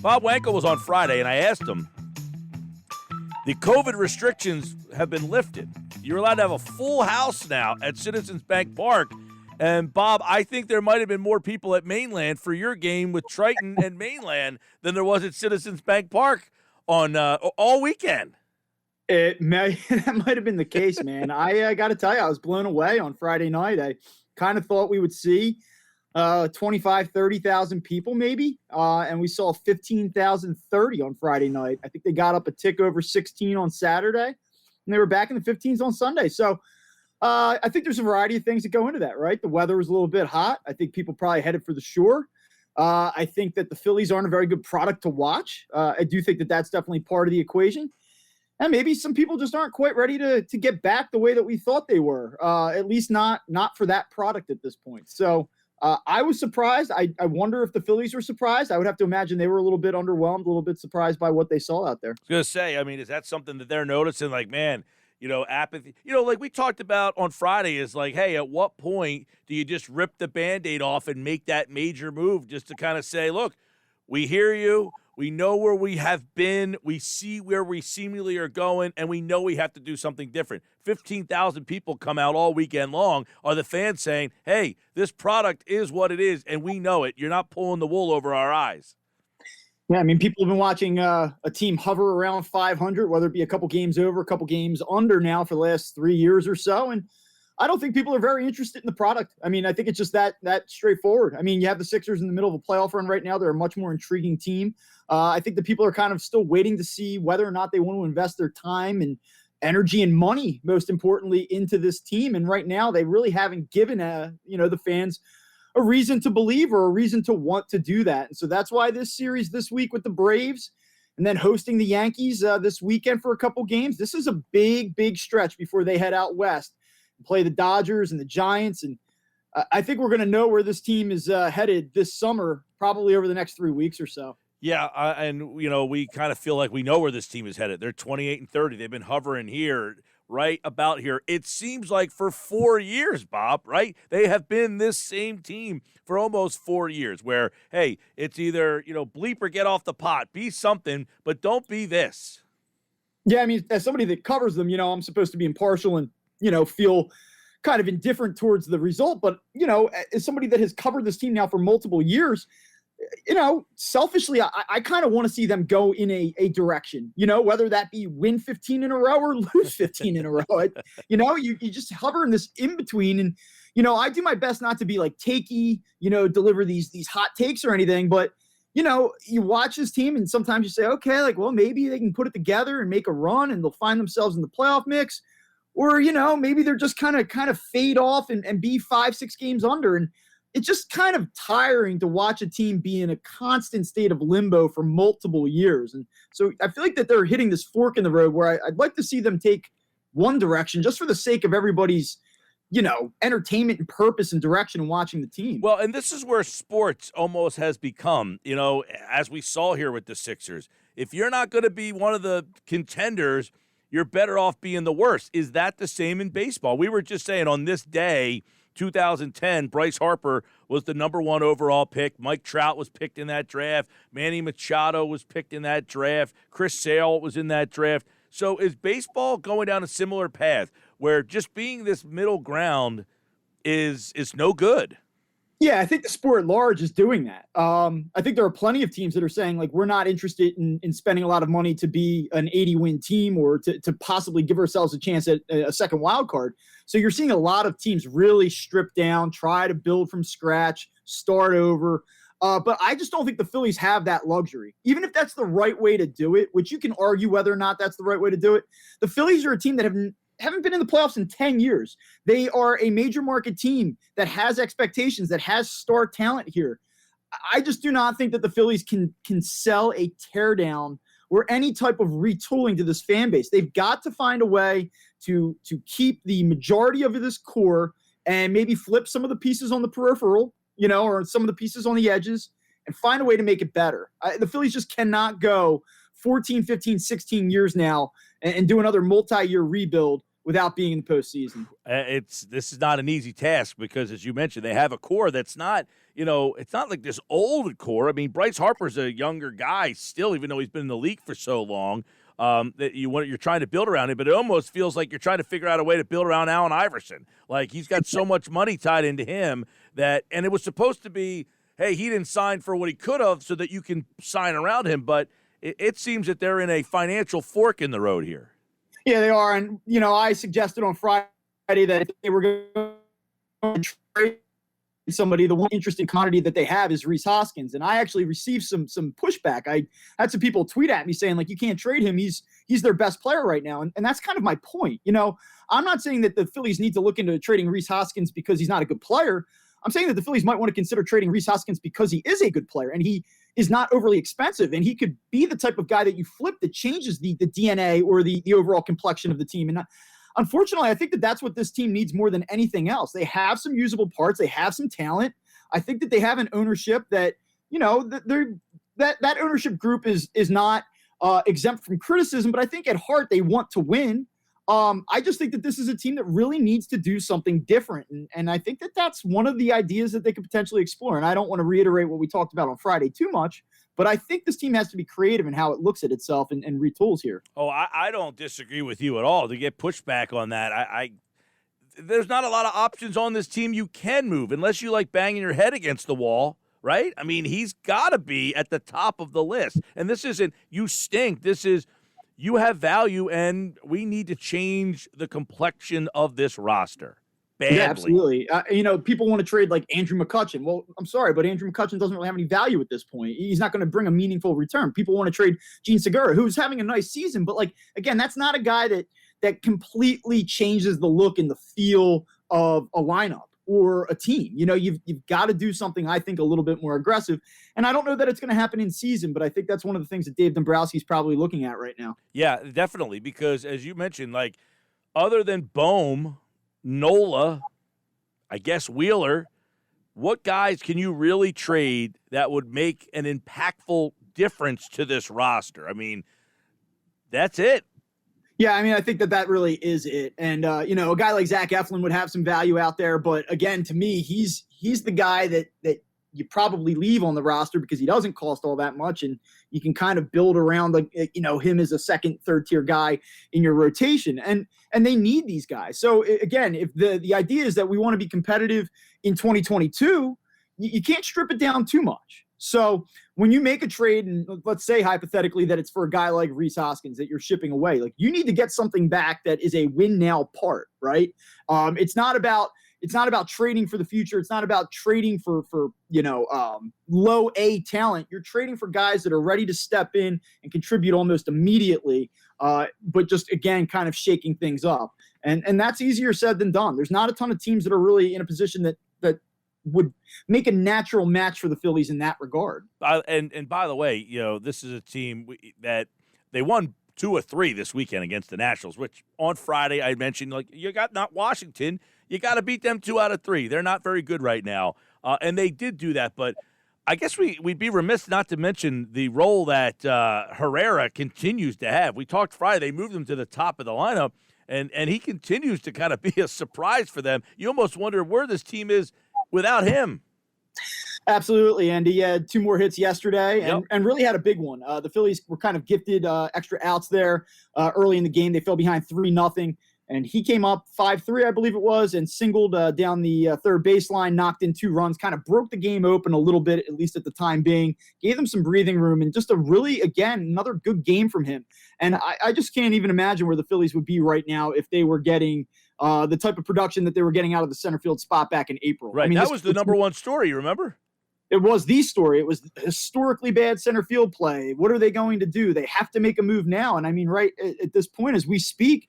Bob Wankel was on Friday, and I asked him, the COVID restrictions have been lifted. You're allowed to have a full house now at Citizens Bank Park. And, Bob, I think there might have been more people at Mainland for your game with Triton and Mainland than there was at Citizens Bank Park on all weekend. That might have been the case, man. I got to tell you, I was blown away on Friday night. I kind of thought we would see 25, 30,000 people maybe, and we saw 15,030 on Friday night. I think they got up a tick over 16 on Saturday, and they were back in the 15s on Sunday. So I think there's a variety of things that go into that, right? The weather was a little bit hot. I think people probably headed for the shore. I think that the Phillies aren't a very good product to watch. I do think that that's definitely part of the equation. And maybe some people just aren't quite ready to get back the way that we thought they were, at least not for that product at this point. So I was surprised. I wonder if the Phillies were surprised. I would have to imagine they were a little bit underwhelmed, a little bit surprised by what they saw out there. I was going to say, I mean, is that something that they're noticing? Like, man, apathy. Like we talked about on Friday is like, hey, at what point do you just rip the Band-Aid off and make that major move just to kind of say, look, we hear you. We know where we have been. We see where we seemingly are going, and we know we have to do something different. 15,000 people come out all weekend long. Are the fans saying, hey, this product is what it is, and we know it. You're not pulling the wool over our eyes. Yeah, I mean, people have been watching a team hover around 500, whether it be a couple games over, a couple games under now for the last 3 years or so, and I don't think people are very interested in the product. I mean, I think it's just that straightforward. I mean, you have the Sixers in the middle of a playoff run right now. They're a much more intriguing team. I think the people are kind of still waiting to see whether or not they want to invest their time and energy and money, most importantly, into this team. And right now, they really haven't given the fans a reason to believe or a reason to want to do that. And so that's why this series this week with the Braves and then hosting the Yankees this weekend for a couple games, this is a big, big stretch before they head out west and play the Dodgers and the Giants. And I think we're going to know where this team is headed this summer, probably over the next 3 weeks or so. Yeah, and we kind of feel like we know where this team is headed. They're 28-30. They've been hovering here, right about here. It seems like for 4 years, Bob, right? They have been this same team for almost 4 years where, hey, it's either, bleep or get off the pot. Be something, but don't be this. Yeah, I mean, as somebody that covers them, I'm supposed to be impartial and, feel kind of indifferent towards the result. But, as somebody that has covered this team now for multiple years, selfishly, I kind of want to see them go in a direction, whether that be win 15 in a row or lose 15 in a row. You just hover in this in between. And, I do my best not to be like takey, deliver these hot takes or anything. But, you watch this team and sometimes you say, okay, like, well, maybe they can put it together and make a run and they'll find themselves in the playoff mix. Or, maybe they're just kind of fade off and be 5-6 games under. And it's just kind of tiring to watch a team be in a constant state of limbo for multiple years. And so I feel like that they're hitting this fork in the road where I'd like to see them take one direction just for the sake of everybody's, entertainment and purpose and direction in watching the team. Well, and this is where sports almost has become, as we saw here with the Sixers. If you're not going to be one of the contenders, you're better off being the worst. Is that the same in baseball? We were just saying on this day, 2010, Bryce Harper was the number 1 overall pick. Mike Trout was picked in that draft. Manny Machado was picked in that draft. Chris Sale was in that draft. So is baseball going down a similar path where just being this middle ground is no good? Yeah, I think the sport at large is doing that. I think there are plenty of teams that are saying, like, we're not interested in spending a lot of money to be an 80-win team or to possibly give ourselves a chance at a second wild card. So you're seeing a lot of teams really strip down, try to build from scratch, start over. But I just don't think the Phillies have that luxury. Even if that's the right way to do it, which you can argue whether or not that's the right way to do it, the Phillies are a team that haven't been in the playoffs in 10 years. They are a major market team that has expectations, that has star talent here. I just do not think that the Phillies can sell a teardown or any type of retooling to this fan base. They've got to find a way to keep the majority of this core and maybe flip some of the pieces on the peripheral, or some of the pieces on the edges and find a way to make it better. The Phillies just cannot go 14, 15, 16 years now and do another multi-year rebuild without being in the postseason. This is not an easy task because, as you mentioned, they have a core that's not, it's not like this old core. I mean, Bryce Harper's a younger guy still, even though he's been in the league for so long. That you're trying to build around him, but it almost feels like you're trying to figure out a way to build around Allen Iverson. Like he's got so much money tied into him and it was supposed to be, hey, he didn't sign for what he could have so that you can sign around him. But it seems that they're in a financial fork in the road here. Yeah, they are. And, I suggested on Friday that if they were going to trade somebody, the one interesting commodity that they have is Rhys Hoskins. And I actually received some pushback. I had some people tweet at me saying, like, you can't trade him. He's their best player right now. And that's kind of my point. I'm not saying that the Phillies need to look into trading Rhys Hoskins because he's not a good player. I'm saying that the Phillies might want to consider trading Rhys Hoskins because he is a good player and he is not overly expensive. And he could be the type of guy that you flip that changes the DNA or the overall complexion of the team. And unfortunately, I think that that's what this team needs more than anything else. They have some usable parts. They have some talent. I think that they have an ownership that, that ownership group is not exempt from criticism, but I think at heart they want to win. I just think that this is a team that really needs to do something different. And I think that that's one of the ideas that they could potentially explore. And I don't want to reiterate what we talked about on Friday too much, but I think this team has to be creative in how it looks at itself and retools here. Oh, I don't disagree with you at all. To get pushback on that, there's not a lot of options on this team you can move unless you like banging your head against the wall, right? I mean, he's got to be at the top of the list. And this isn't, you stink. This is, you have value, and we need to change the complexion of this roster badly. Yeah, absolutely. People want to trade like Andrew McCutchen. Well, I'm sorry, but Andrew McCutchen doesn't really have any value at this point. He's not going to bring a meaningful return. People want to trade Gene Segura, who's having a nice season, but again, that's not a guy that completely changes the look and the feel of a lineup or a team. You've got to do something, I think, a little bit more aggressive. And I don't know that it's going to happen in season, but I think that's one of the things that Dave Dombrowski's probably looking at right now. Yeah, definitely. Because as you mentioned, other than Bohm, Nola, I guess Wheeler, what guys can you really trade that would make an impactful difference to this roster? I mean, that's it. Yeah, I think that really is it. And, a guy like Zach Eflin would have some value out there. But, again, to me, he's the guy that you probably leave on the roster because he doesn't cost all that much. And you can kind of build around, him as a second, third-tier guy in your rotation. And they need these guys. So, again, if the idea is that we want to be competitive in 2022, you can't strip it down too much. So when you make a trade, and let's say hypothetically that it's for a guy like Rhys Hoskins that you're shipping away, you need to get something back that is a win now part, right? It's not about trading for the future. It's not about trading for low A talent. You're trading for guys that are ready to step in and contribute almost immediately, but just, again, kind of shaking things up. And that's easier said than done. There's not a ton of teams that are really in a position that would make a natural match for the Phillies in that regard. And by the way, this is a team that they won 2 or 3 this weekend against the Nationals, which on Friday I mentioned, you got not Washington, you got to beat them 2 out of 3. They're not very good right now, and they did do that. But I guess we'd be remiss not to mention the role that Herrera continues to have. We talked Friday; they moved him to the top of the lineup, and he continues to kind of be a surprise for them. You almost wonder where this team is without him. Absolutely, and he had 2 more hits yesterday Yep. and really had a big one. The Phillies were kind of gifted extra outs there early in the game. They fell behind 3-0, and he came up 5-3, I believe it was, and singled down the third baseline, knocked in 2 runs, kind of broke the game open a little bit, at least at the time being, gave them some breathing room, and just a really, again, another good game from him. And I just can't even imagine where the Phillies would be right now if they were getting the type of production that they were getting out of the center field spot back in April. Right, that was the number one story, you remember? It was the story. It was historically bad center field play. What are they going to do? They have to make a move now. And right at this point, as we speak,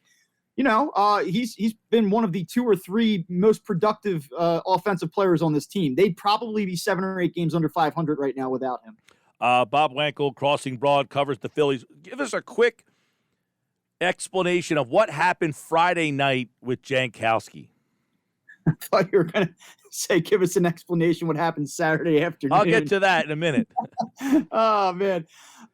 he's been one of the 2 or 3 most productive offensive players on this team. They'd probably be 7 or 8 games under 500 right now without him. Bob Wankel, Crossing Broad, covers the Phillies. Give us a quick explanation of what happened Friday night with Jankowski. I thought you were going to say, give us an explanation what happened Saturday afternoon. I'll get to that in a minute. Oh, man.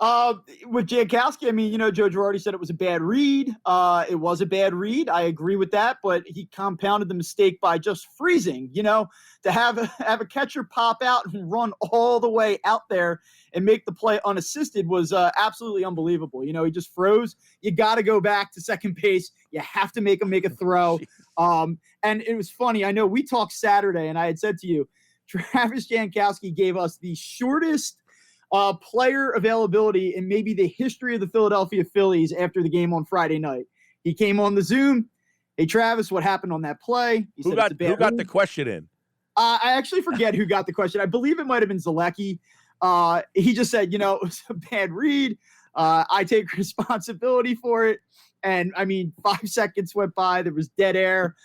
With Jankowski, I mean, Joe Girardi said it was a bad read. It was a bad read. I agree with that, but he compounded the mistake by just freezing. To have a catcher pop out and run all the way out there and make the play unassisted was absolutely unbelievable. He just froze. You got to go back to second base. You have to make a throw. And it was funny. I know we talked Saturday, and I had said to you, Travis Jankowski gave us the shortest player availability in maybe the history of the Philadelphia Phillies after the game on Friday night. He came on the Zoom. Hey, Travis, what happened on that play? Who got the question in? I actually forget who got the question. I believe it might have been Zalecki. He just said, it was a bad read. I take responsibility for it. And, 5 seconds went by. There was dead air.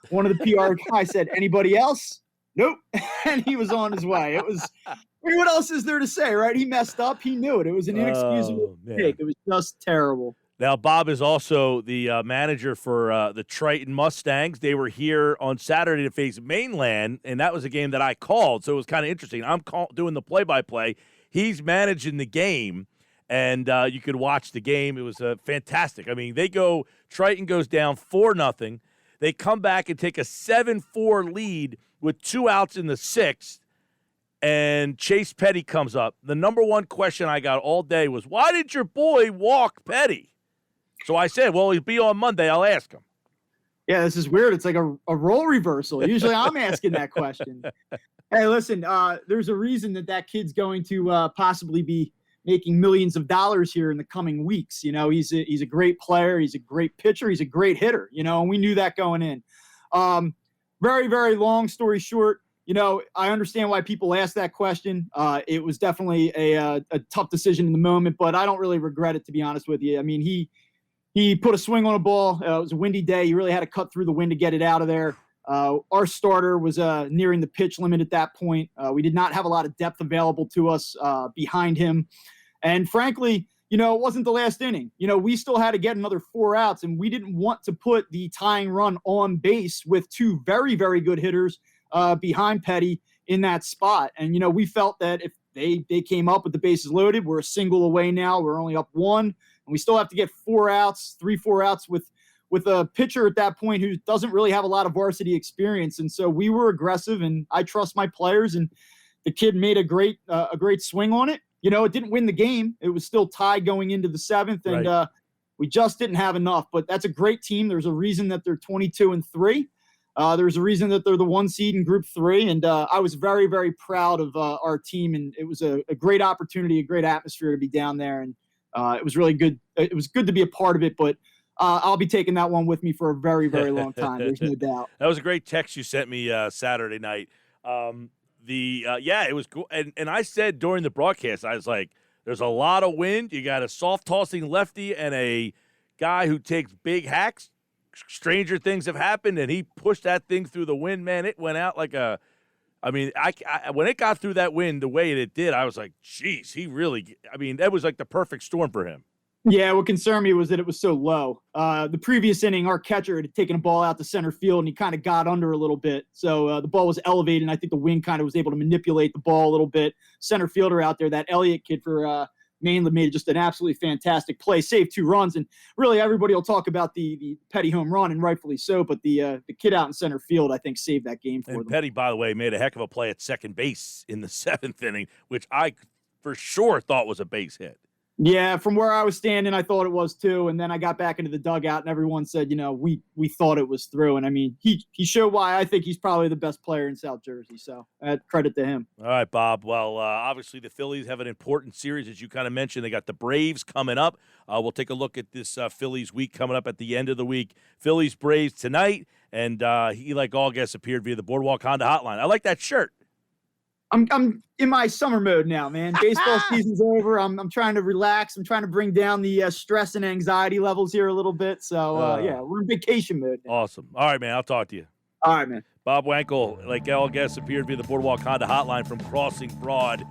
One of the PR guys said, anybody else? Nope. And he was on his way. It was – what else is there to say, right? He messed up. He knew it. It was an inexcusable mistake. It was just terrible. Now, Bob is also the manager for the Triton Mustangs. They were here on Saturday to face Mainland, and that was a game that I called, so it was kind of interesting. I'm doing the play-by-play. He's managing the game, and you could watch the game. It was fantastic. Triton goes down 4-0. They come back and take a 7-4 lead with 2 outs in the 6th. And Chase Petty comes up. The number one question I got all day was, why did your boy walk Petty? So I said, well, he'll be on Monday. I'll ask him. Yeah, this is weird. It's like a role reversal. Usually I'm asking that question. Hey, listen, there's a reason that kid's going to possibly be making millions of dollars here in the coming weeks. He's a great player. He's a great pitcher. He's a great hitter, and we knew that going in. Very, very long story short, I understand why people ask that question. It was definitely a tough decision in the moment, but I don't really regret it, to be honest with you. He put a swing on a ball. It was a windy day. He really had to cut through the wind to get it out of there. Our starter was nearing the pitch limit at that point. We did not have a lot of depth available to us behind him. And frankly, it wasn't the last inning. We still had to get another 4 outs, and we didn't want to put the tying run on base with 2 very, very good hitters behind Petty in that spot. And, we felt that if they came up with the bases loaded, we're a single away now. We're only up 1, and we still have to get 4 outs, 4 outs with a pitcher at that point who doesn't really have a lot of varsity experience. And so we were aggressive, and I trust my players, and the kid made a great swing on it. It didn't win the game. It was still tied going into the 7th, and right. We just didn't have enough. But that's a great team. There's a reason that they're 22-3. There's a reason that they're the 1 seed in Group 3, and I was very, very proud of our team, and it was a great opportunity, a great atmosphere to be down there, and it was really good. It was good to be a part of it, but I'll be taking that one with me for a very, very long time. There's no doubt. That was a great text you sent me Saturday night. It was cool, and I said during the broadcast, I was like, "There's a lot of wind. You got a soft tossing lefty and a guy who takes big hacks. Stranger things have happened, and he pushed that thing through the wind, man. It went out like a – when it got through that wind the way it did, I was like, geez, that was like the perfect storm for him. Yeah, what concerned me was that it was so low. The previous inning, our catcher had taken a ball out to center field, and he kind of got under a little bit. So the ball was elevated, and I think the wind kind of was able to manipulate the ball a little bit. Center fielder out there, that Elliott kid for Mainland made just an absolutely fantastic play, saved 2 runs, and really everybody will talk about the Petty home run, and rightfully so, but the kid out in center field, I think, saved that game for them. Petty, by the way, made a heck of a play at second base in the 7th inning, which I for sure thought was a base hit. Yeah, from where I was standing, I thought it was too. And then I got back into the dugout, and everyone said, we thought it was through. And he showed why I think he's probably the best player in South Jersey. So credit to him. All right, Bob. Well, obviously the Phillies have an important series, as you kind of mentioned. They got the Braves coming up. We'll take a look at this Phillies week coming up at the end of the week. Phillies Braves tonight, and he, like all guests, appeared via the Boardwalk Honda Hotline. I like that shirt. I'm in my summer mode now, man. Baseball season's over. I'm trying to relax. I'm trying to bring down the stress and anxiety levels here a little bit. So, we're in vacation mode now. Awesome. All right, man. I'll talk to you. All right, man. Bob Wankel, like all guests, appeared via the Boardwalk Honda Hotline from Crossing Broad